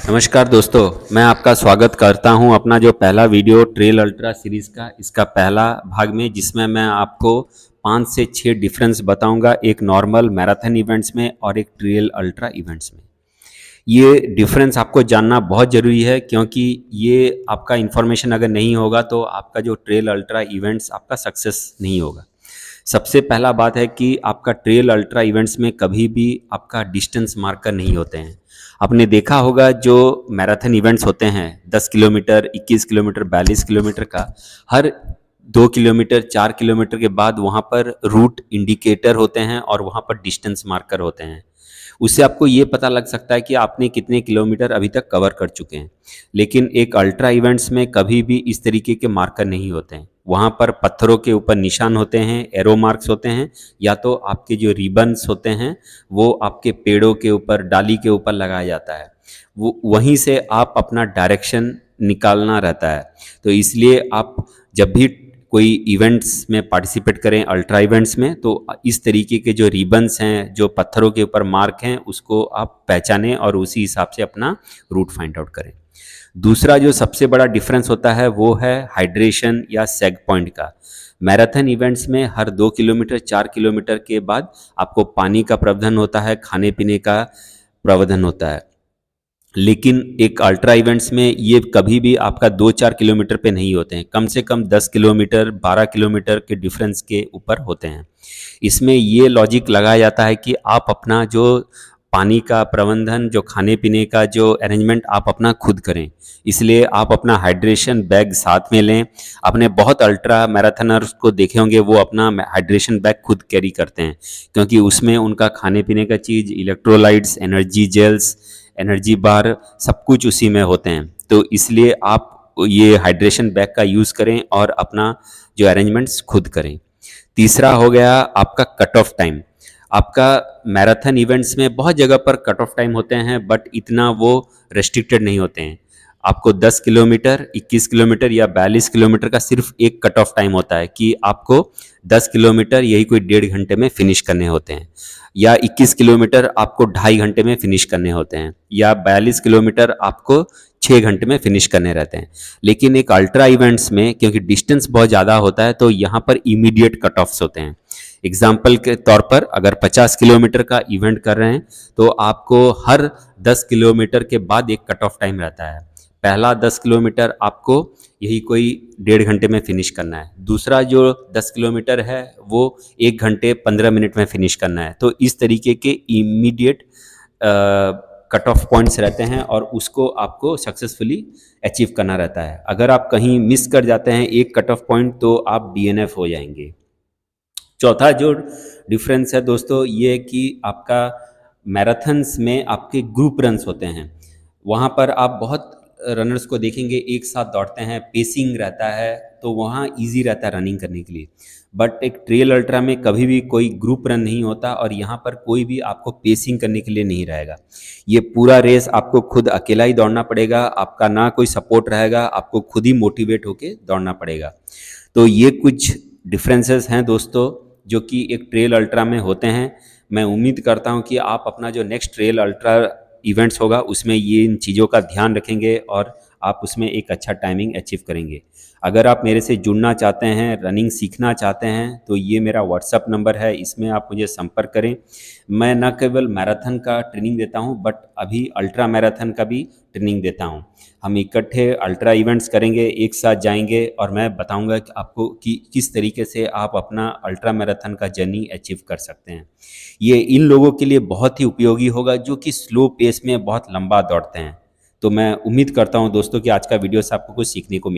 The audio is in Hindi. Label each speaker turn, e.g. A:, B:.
A: नमस्कार दोस्तों, मैं आपका स्वागत करता हूं अपना जो पहला वीडियो ट्रेल अल्ट्रा सीरीज़ का इसका पहला भाग में, जिसमें मैं आपको 5 से 6 डिफरेंस बताऊंगा एक नॉर्मल मैराथन इवेंट्स में और एक ट्रेल अल्ट्रा इवेंट्स में। ये डिफरेंस आपको जानना बहुत ज़रूरी है, क्योंकि ये आपका इन्फॉर्मेशन अगर नहीं होगा तो आपका जो ट्रेल अल्ट्रा इवेंट्स आपका सक्सेस नहीं होगा। सबसे पहला बात है कि आपका ट्रेल अल्ट्रा इवेंट्स में कभी भी आपका डिस्टेंस मार्कर नहीं होते हैं। आपने देखा होगा जो मैराथन इवेंट्स होते हैं 10 किलोमीटर, 21 किलोमीटर, 42 किलोमीटर का, हर 2 किलोमीटर, 4 किलोमीटर के बाद वहाँ पर रूट इंडिकेटर होते हैं और वहाँ पर डिस्टेंस मार्कर होते हैं। उससे आपको ये पता लग सकता है कि आपने कितने किलोमीटर अभी तक कवर कर चुके हैं। लेकिन एक अल्ट्रा इवेंट्स में कभी भी इस तरीके के मार्कर नहीं होते हैं। वहाँ पर पत्थरों के ऊपर निशान होते हैं, एरो मार्क्स होते हैं, या तो आपके जो रिबन्स होते हैं वो आपके पेड़ों के ऊपर, डाली के ऊपर लगाया जाता है। वो वहीं से आप अपना डायरेक्शन निकालना रहता है। तो इसलिए आप जब भी कोई इवेंट्स में पार्टिसिपेट करें, अल्ट्रा इवेंट्स में, तो इस तरीके के जो रिबन्स हैं, जो पत्थरों के ऊपर मार्क हैं, उसको आप पहचानें और उसी हिसाब से अपना रूट फाइंड आउट करें। दूसरा जो सबसे बड़ा डिफरेंस होता है वो है हाइड्रेशन या सेग पॉइंट का। मैराथन इवेंट्स में हर 2 किलोमीटर, 4 किलोमीटर के बाद आपको पानी का प्रावधान होता है, खाने पीने का प्रावधान होता है। लेकिन एक अल्ट्रा इवेंट्स में ये कभी भी आपका 2-4 किलोमीटर पे नहीं होते हैं, कम से कम 10 किलोमीटर, 12 किलोमीटर के डिफरेंस के ऊपर होते हैं। इसमें ये लॉजिक लगाया जाता है कि आप अपना जो पानी का प्रबंधन, जो खाने पीने का जो अरेंजमेंट आप अपना खुद करें। इसलिए आप अपना हाइड्रेशन बैग साथ में लें। आपने बहुत अल्ट्रा मैराथनर्स को देखे होंगे, वो अपना हाइड्रेशन बैग खुद कैरी करते हैं, क्योंकि उसमें उनका खाने पीने का चीज़, electrolytes, energy gels, energy bar, सब कुछ उसी में होते हैं। तो इसलिए आप ये हाइड्रेशन बैग का यूज़ करें और अपना जो अरेंजमेंट्स खुद करें। तीसरा हो गया आपका कट ऑफ टाइम। आपका मैराथन इवेंट्स में बहुत जगह पर कट ऑफ टाइम होते हैं, बट इतना वो रेस्ट्रिक्टेड नहीं होते हैं। आपको 10 किलोमीटर, 21 किलोमीटर या 42 किलोमीटर का सिर्फ एक कट ऑफ टाइम होता है कि आपको 10 किलोमीटर यही कोई 1.5 घंटे में फिनिश करने होते हैं, या 21 किलोमीटर आपको 2.5 घंटे में फिनिश करने होते हैं, या 42 किलोमीटर आपको 6 घंटे में फिनिश करने रहते हैं। लेकिन एक अल्ट्रा इवेंट्स में क्योंकि डिस्टेंस बहुत ज़्यादा होता है, तो यहाँ पर इमीडिएट कट ऑफ्स होते हैं। एग्जाम्पल के तौर पर अगर 50 किलोमीटर का इवेंट कर रहे हैं तो आपको हर 10 किलोमीटर के बाद एक कट ऑफ टाइम रहता है। पहला 10 किलोमीटर आपको यही कोई 1.5 घंटे में फिनिश करना है। दूसरा जो 10 किलोमीटर है वो 1 घंटे 15 मिनट में फिनिश करना है। तो इस तरीके के इमीडिएट कट ऑफ पॉइंट्स रहते हैं और उसको आपको सक्सेसफुली अचीव करना रहता है। अगर आप कहीं मिस कर जाते हैं एक कट ऑफ पॉइंट तो आप डीएनएफ हो जाएंगे। चौथा जो डिफरेंस है दोस्तों, ये है कि आपका मैराथन्स में आपके ग्रुप रन्स होते हैं। वहाँ पर आप बहुत रनर्स को देखेंगे एक साथ दौड़ते हैं, पेसिंग रहता है, तो वहाँ इजी रहता है रनिंग करने के लिए। बट एक ट्रेल अल्ट्रा में कभी भी कोई ग्रुप रन नहीं होता और यहाँ पर कोई भी आपको पेसिंग करने के लिए नहीं रहेगा। ये पूरा रेस आपको खुद अकेला ही दौड़ना पड़ेगा, आपका ना कोई सपोर्ट रहेगा, आपको खुद ही मोटिवेट होके दौड़ना पड़ेगा। तो ये कुछ डिफरेंसेस हैं दोस्तों जो कि एक ट्रेल अल्ट्रा में होते हैं। मैं उम्मीद करता हूँ कि आप अपना जो नेक्स्ट ट्रेल अल्ट्रा इवेंट्स होगा उसमें ये इन चीज़ों का ध्यान रखेंगे और आप उसमें एक अच्छा टाइमिंग अचीव करेंगे। अगर आप मेरे से जुड़ना चाहते हैं, रनिंग सीखना चाहते हैं, तो ये मेरा व्हाट्सअप नंबर है, इसमें आप मुझे संपर्क करें। मैं न केवल मैराथन का ट्रेनिंग देता हूँ, बट अभी अल्ट्रा मैराथन का भी ट्रेनिंग देता हूँ। हम इकट्ठे अल्ट्रा इवेंट्स करेंगे, एक साथ जाएंगे और मैं बताऊंगा कि आपको कि किस तरीके से आप अपना अल्ट्रा मैराथन का जर्नी अचीव कर सकते हैं। ये इन लोगों के लिए बहुत ही उपयोगी होगा जो कि स्लो पेस में बहुत लंबा दौड़ते हैं। तो मैं उम्मीद करता हूं दोस्तों कि आज का वीडियो से आपको कुछ सीखने को